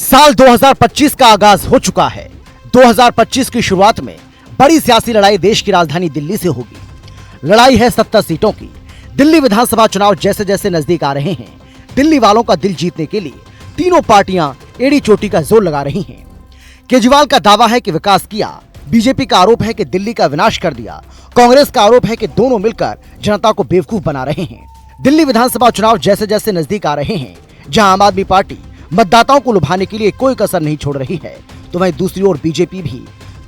साल 2025 का आगाज हो चुका है। 2025 की शुरुआत में बड़ी सियासी लड़ाई देश की राजधानी दिल्ली से होगी। लड़ाई है 70 सीटों की। दिल्ली विधानसभा चुनाव जैसे जैसे नजदीक आ रहे हैं, दिल्ली वालों का दिल जीतने के लिए तीनों पार्टियां एड़ी चोटी का जोर लगा रही हैं। केजरीवाल का दावा है कि विकास किया, बीजेपी का आरोप है कि दिल्ली का विनाश कर दिया, कांग्रेस का आरोप है कि दोनों मिलकर जनता को बेवकूफ बना रहे हैं। दिल्ली विधानसभा चुनाव जैसे जैसे नजदीक आ रहे हैं, जहां आम आदमी पार्टी मतदाताओं को लुभाने के लिए कोई कसर नहीं छोड़ रही है, तो वहीं दूसरी ओर बीजेपी भी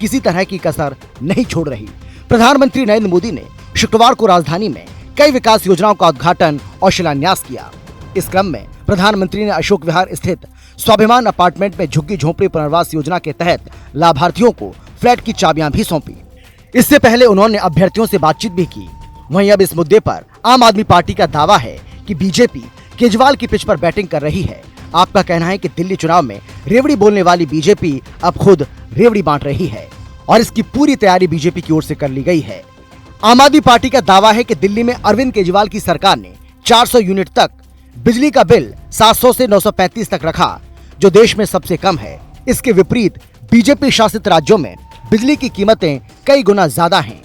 किसी तरह की कसर नहीं छोड़ रही। प्रधानमंत्री नरेंद्र मोदी ने शुक्रवार को राजधानी में कई विकास योजनाओं का उद्घाटन और शिलान्यास किया। इस क्रम में प्रधानमंत्री ने अशोक विहार स्थित स्वाभिमान अपार्टमेंट में झुग्गी झोंपड़ी पुनर्वास योजना के तहत लाभार्थियों को फ्लैट की चाबियां भी सौंपी। इससे पहले उन्होंने अभ्यर्थियों से बातचीत भी की। वहीं अब इस मुद्दे पर आम आदमी पार्टी का दावा है कि बीजेपी केजरीवाल की पिच पर बैटिंग कर रही है। आपका कहना है कि दिल्ली चुनाव में रेवड़ी बोलने वाली बीजेपी अब खुद रेवड़ी बांट रही है और इसकी पूरी तैयारी बीजेपी की ओर से कर ली गई है। आम आदमी पार्टी का दावा है कि दिल्ली में अरविंद केजरीवाल की सरकार ने 400 यूनिट तक बिजली का बिल 700 से 935 तक रखा, जो देश में सबसे कम है। इसके विपरीत बीजेपी शासित राज्यों में बिजली की कीमतें कई गुना ज्यादा हैं।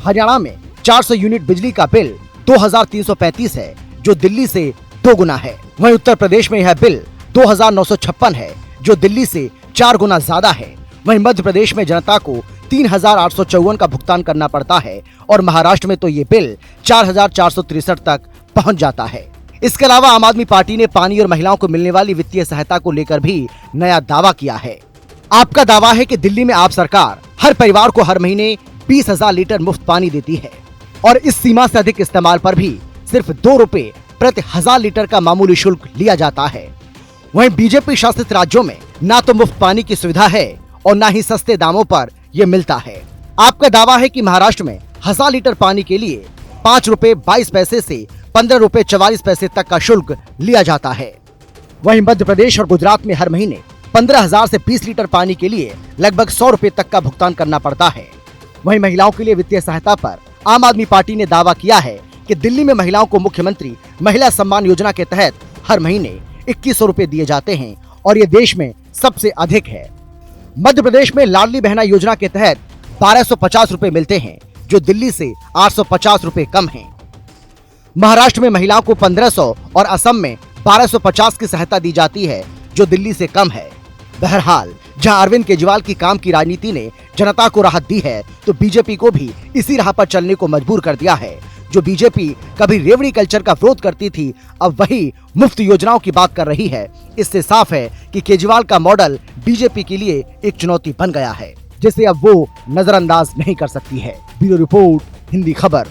हरियाणा में 400 यूनिट बिजली का बिल 2335 है, जो दिल्ली से 2 गुना है। वहीं उत्तर प्रदेश में यह बिल 2956 है, जो दिल्ली से 4 गुना ज्यादा है। वहीं मध्य प्रदेश में जनता को 3854 का भुगतान करना पड़ता है और महाराष्ट्र में तो ये बिल 4463 तक पहुंच जाता है। इसके अलावा आम आदमी पार्टी ने पानी और महिलाओं को मिलने वाली वित्तीय सहायता को लेकर भी नया दावा किया है। आपका दावा है कि दिल्ली में आप सरकार हर परिवार को हर महीने 20,000 लीटर मुफ्त पानी देती है और इस सीमा से अधिक इस्तेमाल पर भी सिर्फ 2 रुपए प्रति 1000 लीटर का मामूली शुल्क लिया जाता है। वहीं बीजेपी शासित राज्यों में ना तो मुफ्त पानी की सुविधा है और ना ही सस्ते दामों पर यह मिलता है। आपका दावा है कि महाराष्ट्र में 1000 लीटर पानी के लिए 5 रुपए 22 पैसे से 15 रुपए 44 पैसे तक का शुल्क लिया जाता है। वहीं मध्य प्रदेश और गुजरात में हर महीने 15,000 से 20 लीटर पानी के लिए लगभग 100 रुपए तक का भुगतान करना पड़ता है। वहीं महिलाओं के लिए वित्तीय सहायता पर आम आदमी पार्टी ने दावा किया है कि दिल्ली में महिलाओं को मुख्यमंत्री महिला सम्मान योजना के तहत हर महीने 2100 रुपए दिए जाते हैं और ये देश में सबसे अधिक है। मध्य प्रदेश में लाडली बहना योजना के तहत 1250 रुपए मिलते हैं, जो दिल्ली से 850 रुपए कम हैं। महाराष्ट्र में महिलाओं को 1500 और असम में 1250 की सहायता दी जाती है, जो दिल्ली से कम है। बहरहाल जहां अरविंद केजरीवाल की काम की राजनीति ने जनता को राहत दी है, तो बीजेपी को भी इसी राह पर चलने को मजबूर कर दिया है। जो बीजेपी कभी रेवड़ी कल्चर का विरोध करती थी, अब वही मुफ्त योजनाओं की बात कर रही है। इससे साफ है कि केजरीवाल का मॉडल बीजेपी के लिए एक चुनौती बन गया है, जिसे अब वो नजरअंदाज नहीं कर सकती है। ब्यूरो रिपोर्ट, हिंदी खबर।